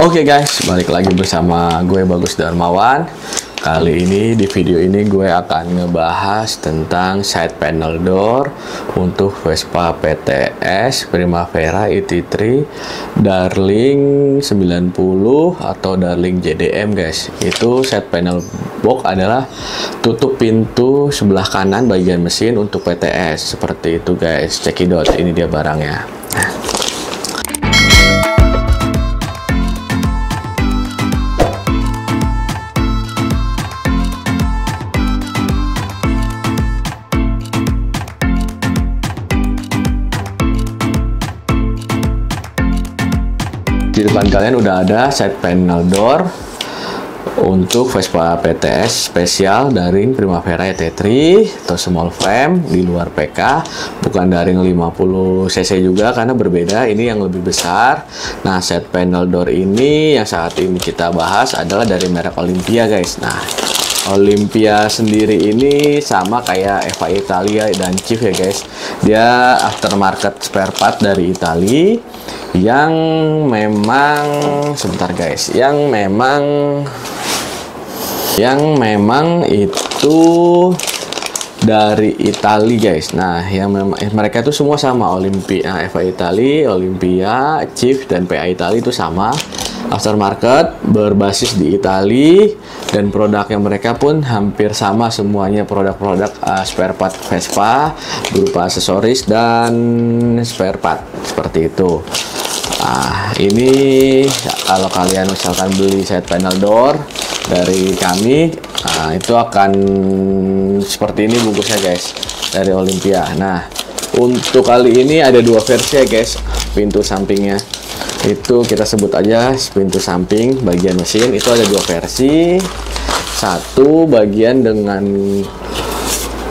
Oke guys, balik lagi bersama gue Bagus Darmawan. Kali ini di video ini gue akan ngebahas tentang side panel door untuk Vespa PTS Primavera ET3 Darling 90 atau Darling JDM guys. Itu side panel box adalah tutup pintu sebelah kanan bagian mesin untuk PTS seperti itu guys. Cekidot, ini dia barangnya. Di depan kalian udah ada side panel door untuk Vespa PTS spesial Darling Primavera ET3 atau small frame di luar PK, bukan Darling 50 cc juga karena berbeda, ini yang lebih besar. Nah, side panel door ini yang saat ini kita bahas adalah dari merek Olympia guys. Nah, Olympia sendiri ini sama kayak Eva Italia dan Chief ya guys. Dia aftermarket spare part dari Italia yang memang itu dari Italia guys. Nah, yang mereka itu semua sama, Olympia, Eva Italia, Olympia, Chief dan PA Italia itu sama. Aftermarket berbasis di Italia dan produknya mereka pun hampir sama semuanya, produk-produk spare part Vespa berupa aksesoris dan spare part seperti itu. Ini kalau kalian misalkan beli side panel door dari kami, itu akan seperti ini bungkusnya guys, dari Olympia. Nah, untuk kali ini ada dua versi ya guys. Pintu sampingnya itu kita sebut aja pintu samping bagian mesin, itu ada dua versi. Satu bagian dengan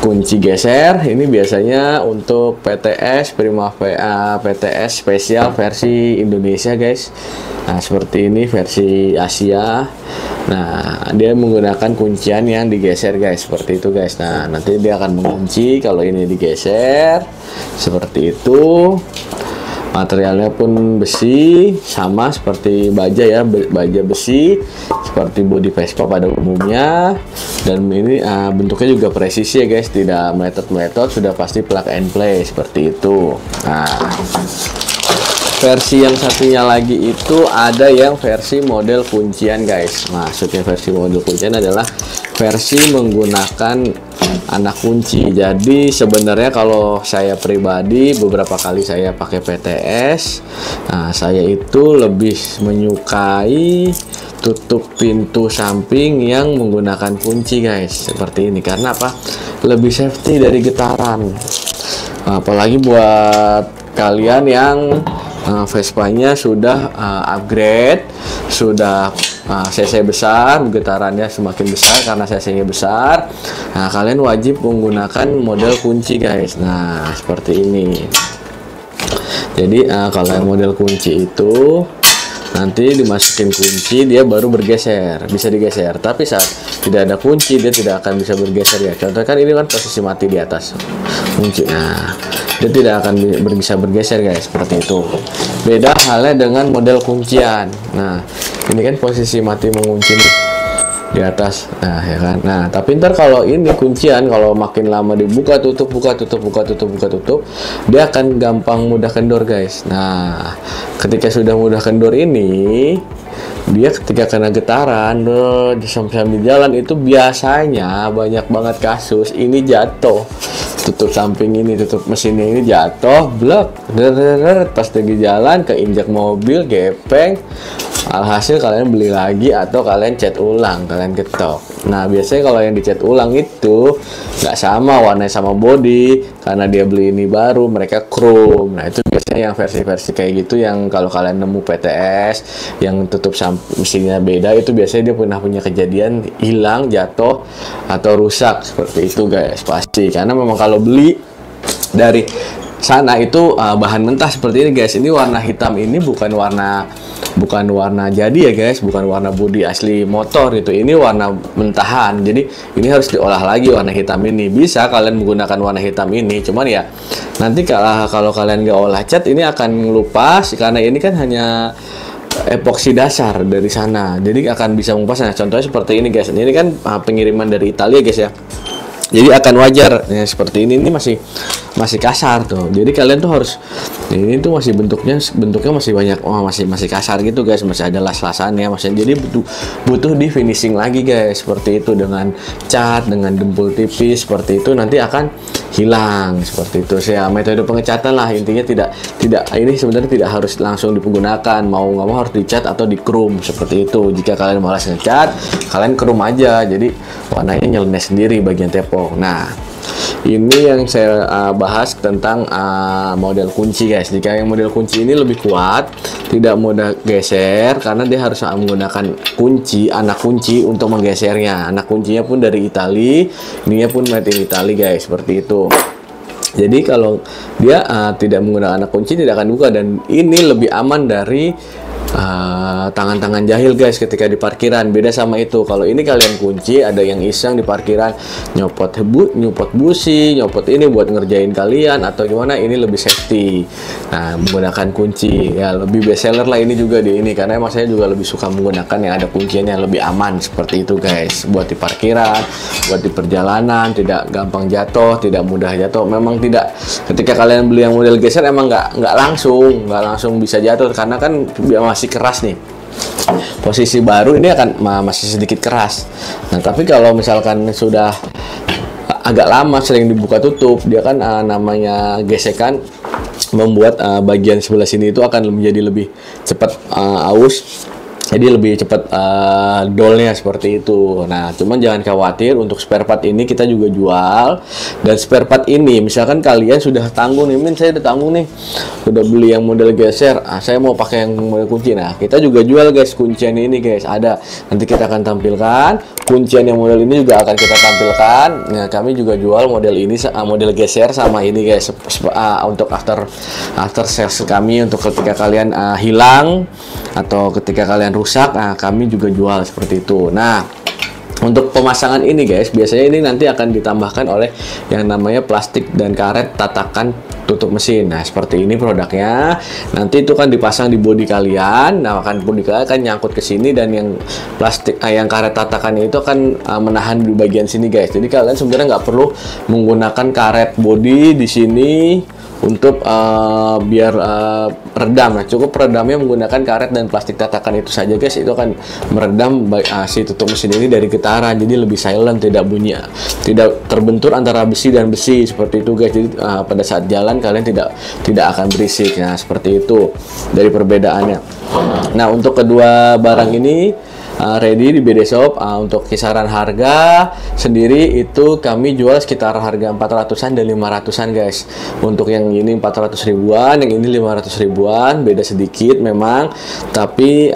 kunci geser, ini biasanya untuk PTS Primavera PTS spesial versi Indonesia guys. Nah, seperti ini versi Asia. Nah, dia menggunakan kuncian yang digeser guys, seperti itu guys. Nah, nanti dia akan mengunci kalau ini digeser seperti itu. Materialnya pun besi, sama seperti baja ya, baja besi seperti bodi Vespa pada umumnya. Dan ini bentuknya juga presisi ya guys, tidak meletot-meletot, sudah pasti plug and play seperti itu. Nah, versi yang satunya lagi itu ada yang versi model kuncian guys. Maksudnya versi model kuncian adalah versi menggunakan anak kunci. Jadi sebenarnya kalau saya pribadi beberapa kali saya pakai PTS, saya itu lebih menyukai tutup pintu samping yang menggunakan kunci guys, seperti ini. Karena apa? Lebih safety dari getaran. Apalagi buat kalian yang Vespanya sudah upgrade, sudah cc besar, getarannya semakin besar karena cc-nya besar. Nah, kalian wajib menggunakan model kunci guys. Nah, seperti ini. Jadi kalau yang model kunci itu nanti dimasukin kunci, dia baru bergeser, bisa digeser. Tapi saat tidak ada kunci, dia tidak akan bisa bergeser ya. Contoh kan ini kan posisi mati di atas kunci. Nah, dia tidak akan bisa bergeser guys, seperti itu. Beda halnya dengan model kuncian. Nah, ini kan posisi mati mengunci di atas. Nah, ya kan. Nah, tapi ntar kalau ini kuncian, kalau makin lama dibuka tutup, buka tutup, buka tutup, buka tutup, dia akan gampang mudah kendor guys. Nah, ketika sudah mudah kendor ini, dia ketika kena getaran sambil jalan itu biasanya banyak banget kasus ini jatuh. Tutup samping ini, tutup mesinnya ini jatuh, blok, pas lagi jalan keinjak mobil, gepeng. Alhasil kalian beli lagi atau kalian cat ulang, kalian ketok. Nah, biasanya kalau yang dicat ulang itu nggak sama warnanya sama body, karena dia beli ini baru, mereka chrome. Nah, itu biasanya yang versi-versi kayak gitu, yang kalau kalian nemu PTS yang tutup mesinnya beda, itu biasanya dia pernah punya kejadian hilang, jatuh atau rusak seperti itu guys, pasti. Karena memang kalau beli dari sana itu bahan mentah seperti ini guys. Ini warna hitam ini bukan warna jadi ya guys, bukan warna bodi asli motor itu. Ini warna mentahan. Jadi ini harus diolah lagi warna hitam ini. Bisa kalian menggunakan warna hitam ini, cuman ya nanti kalau kalian nggak olah cat ini akan lupas, karena ini kan hanya epoksi dasar dari sana, jadi akan bisa mengupas. Nah, contohnya seperti ini guys, ini kan pengiriman dari Italia guys ya, jadi akan wajar ya, seperti ini masih kasar tuh. Jadi kalian tuh harus, ini tuh masih bentuknya masih banyak, masih kasar gitu guys, masih ada las-lasannya, jadi butuh di finishing lagi guys, seperti itu, dengan cat, dengan dempul tipis seperti itu, nanti akan hilang seperti itu. Ya, metode pengecatan lah intinya, tidak ini sebenarnya tidak harus langsung digunakan, mau nggak mau harus dicat atau di chrome seperti itu. Jika kalian malas ngecat, kalian chrome aja, jadi warnanya nyeleneh sendiri bagian tepung. Nah, ini yang saya bahas tentang model kunci guys. Jika yang model kunci ini lebih kuat, tidak mudah geser, karena dia harus menggunakan kunci, anak kunci untuk menggesernya. Anak kuncinya pun dari Italia, ininya pun made in Italy guys, seperti itu. Jadi kalau dia tidak menggunakan anak kunci, tidak akan buka, dan ini lebih aman dari tangan-tangan jahil guys ketika di parkiran. Beda sama itu, kalau ini kalian kunci, ada yang iseng di parkiran nyopot busi, nyopot ini buat ngerjain kalian atau gimana, ini lebih safety. Nah, menggunakan kunci ya lebih best seller lah ini juga di ini, karena emang saya juga lebih suka menggunakan yang ada kuncinya, yang lebih aman seperti itu guys, buat di parkiran, buat di perjalanan, tidak gampang jatuh, tidak mudah jatuh. Memang tidak, ketika kalian beli yang model geser emang nggak langsung bisa jatuh, karena kan masih keras nih. Posisi baru ini akan masih sedikit keras. Nah, tapi kalau misalkan sudah agak lama sering dibuka tutup, dia kan namanya gesekan membuat bagian sebelah sini itu akan menjadi lebih cepat aus. Jadi lebih cepat dolnya seperti itu. Nah, cuman jangan khawatir, untuk spare part ini kita juga jual. Dan spare part ini, misalkan kalian sudah tanggung nih, saya udah tanggung nih, udah beli yang model geser, saya mau pakai yang model kunci. Nah, kita juga jual guys kuncian ini guys, ada. Nanti kita akan tampilkan kuncian yang model ini, juga akan kita tampilkan. Nah, kami juga jual model ini, model geser sama ini guys, untuk after sales kami, untuk ketika kalian hilang atau ketika kalian rusak, kami juga jual seperti itu. Nah, untuk pemasangan ini guys, biasanya ini nanti akan ditambahkan oleh yang namanya plastik dan karet tatakan tutup mesin. Nah, seperti ini produknya. Nanti itu kan dipasang di bodi kalian. Nah, bodi kalian akan nyangkut ke sini, dan yang plastik, yang karet tatakannya itu akan menahan di bagian sini guys. Jadi kalian sebenarnya nggak perlu menggunakan karet bodi di sini untuk biar redam. Nah, cukup peredamnya menggunakan karet dan plastik tatakan itu saja guys. Itu akan meredam si tutup mesin ini dari getaran, jadi lebih silent, tidak bunyi, tidak terbentur antara besi dan besi seperti itu guys. Jadi pada saat jalan kalian tidak akan berisik. Nah, seperti itu dari perbedaannya. Nah, untuk kedua barang ini ready di BD Shop. Untuk kisaran harga sendiri itu kami jual sekitar harga 400-an dan 500-an guys. Untuk yang ini 400 ribuan, yang ini 500 ribuan, beda sedikit memang, tapi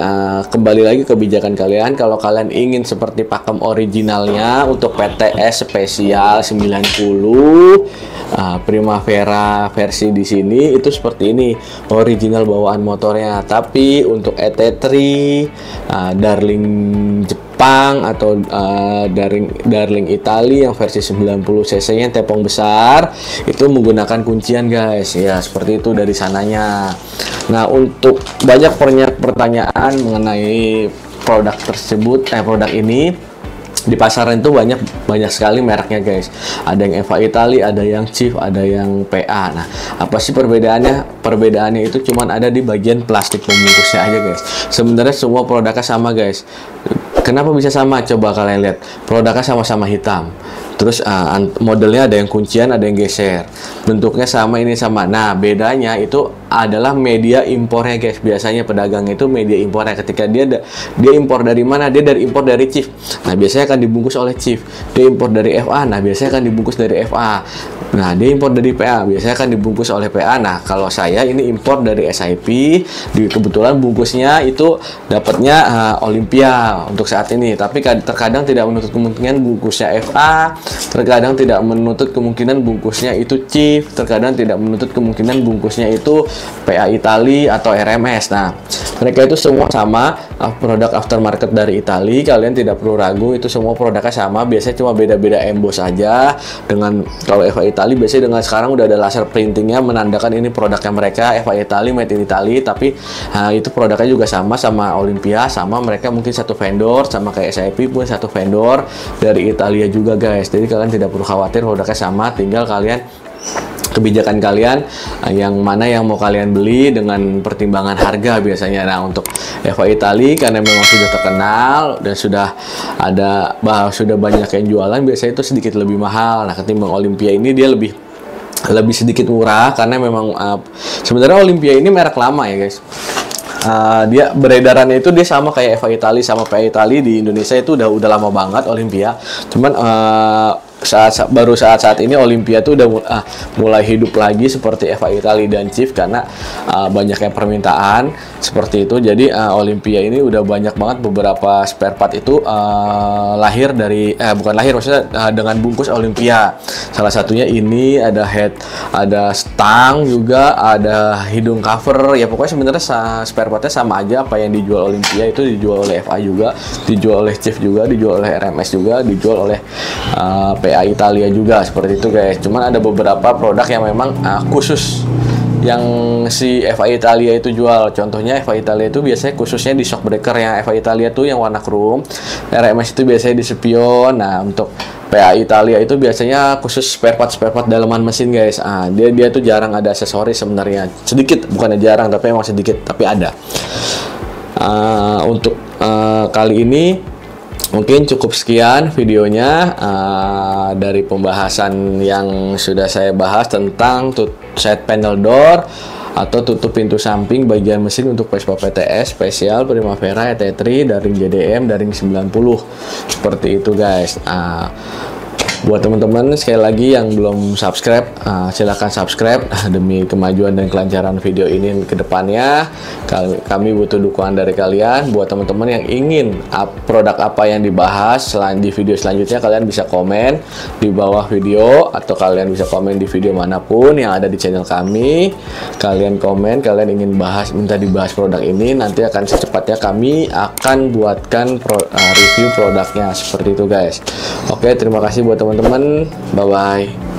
kembali lagi kebijakan kalian. Kalau kalian ingin seperti pakem originalnya untuk PTS spesial 90 Primavera versi di sini itu seperti ini, original bawaan motornya. Tapi untuk ET3, Darling Jepang atau Darling Italia yang versi 90 cc nya tepung besar, itu menggunakan kuncian guys. Ya, seperti itu dari sananya. Nah, untuk banyak pertanyaan mengenai produk tersebut, produk ini di pasaran itu banyak sekali mereknya guys. Ada yang Eva Italia, ada yang Chief, ada yang PA. Nah, apa sih perbedaannya? Perbedaannya itu cuman ada di bagian plastik pembungkusnya aja guys. Sebenarnya semua produknya sama guys. Kenapa bisa sama? Coba kalian lihat, produknya sama-sama hitam. Terus modelnya ada yang kuncian, ada yang geser. Bentuknya sama, ini sama. Nah, bedanya itu adalah media impornya guys. Biasanya pedagang itu media impornya. Ketika dia impor dari mana? Dia impor dari Chief. Nah, biasanya akan dibungkus oleh Chief. Dia impor dari FA. Nah, biasanya akan dibungkus dari FA. Nah, dia impor dari PA. Biasanya akan dibungkus oleh PA. Nah, kalau saya ini impor dari SIP. Kebetulan bungkusnya itu dapatnya Olympia untuk saat ini. Tapi terkadang tidak menutup kemungkinan bungkusnya FA. Terkadang tidak menutup kemungkinan bungkusnya itu Chief. Terkadang tidak menutup kemungkinan bungkusnya itu PA Italia atau RMS. Nah, mereka itu semua sama, produk aftermarket dari Italia. Kalian tidak perlu ragu, itu semua produknya sama. Biasanya cuma beda-beda emboss aja. Dengan kalau FA Italia biasanya dengan sekarang udah ada laser printingnya menandakan ini produknya mereka, FA Italia, made in Italy. Tapi itu produknya juga sama Olympia, sama mereka mungkin satu vendor, sama kayak SIP pun satu vendor dari Italia juga guys. Jadi kalian tidak perlu khawatir, produknya sama, tinggal kalian kebijakan kalian yang mana yang mau kalian beli dengan pertimbangan harga biasanya. Nah, untuk Eva Italia karena memang sudah terkenal dan sudah banyak yang jualan, biasanya itu sedikit lebih mahal. Nah, ketimbang Olympia ini dia lebih sedikit murah karena memang sebenarnya Olympia ini merek lama ya guys. Dia beredarannya itu dia sama kayak Eva Italia sama PA Italia di Indonesia itu udah lama banget Olympia. Cuman baru saat ini Olympia tuh udah mulai hidup lagi seperti FA Italia dan Chief karena banyaknya permintaan seperti itu. Jadi Olympia ini udah banyak banget beberapa spare part itu lahir dari bukan lahir maksudnya dengan bungkus Olympia. Salah satunya ini ada ada stang juga, ada hidung cover. Ya pokoknya sebenarnya spare partnya sama aja, apa yang dijual Olympia itu dijual oleh FA juga, dijual oleh Chief juga, dijual oleh RMS juga, dijual oleh PA Italia juga, seperti itu guys. Cuman ada beberapa produk yang memang khusus yang si FA Italia itu jual. Contohnya FA Italia itu biasanya khususnya di shockbreaker, yang FA Italia tuh yang warna chrome, RMS itu biasanya di spion. Nah, untuk PA Italia itu biasanya khusus spare part dalaman mesin guys. Dia tuh jarang ada aksesoris sebenarnya, sedikit, bukannya jarang tapi emang sedikit, tapi ada. Untuk kali ini mungkin cukup sekian videonya dari pembahasan yang sudah saya bahas tentang side panel door atau tutup pintu samping bagian mesin untuk Vespa PTS spesial Primavera ET3 daring JDM daring 90. Seperti itu guys. Buat teman-teman sekali lagi yang belum subscribe, silahkan subscribe demi kemajuan dan kelancaran video ini ke depannya. Kami butuh dukungan dari kalian. Buat teman-teman yang ingin produk apa yang dibahas di video selanjutnya, kalian bisa komen di bawah video atau kalian bisa komen di video manapun yang ada di channel kami. Kalian komen, kalian ingin minta dibahas produk ini, nanti akan secepatnya kami akan buatkan review produknya. Seperti itu guys. Oke, terima kasih buat teman-teman. Bye-bye.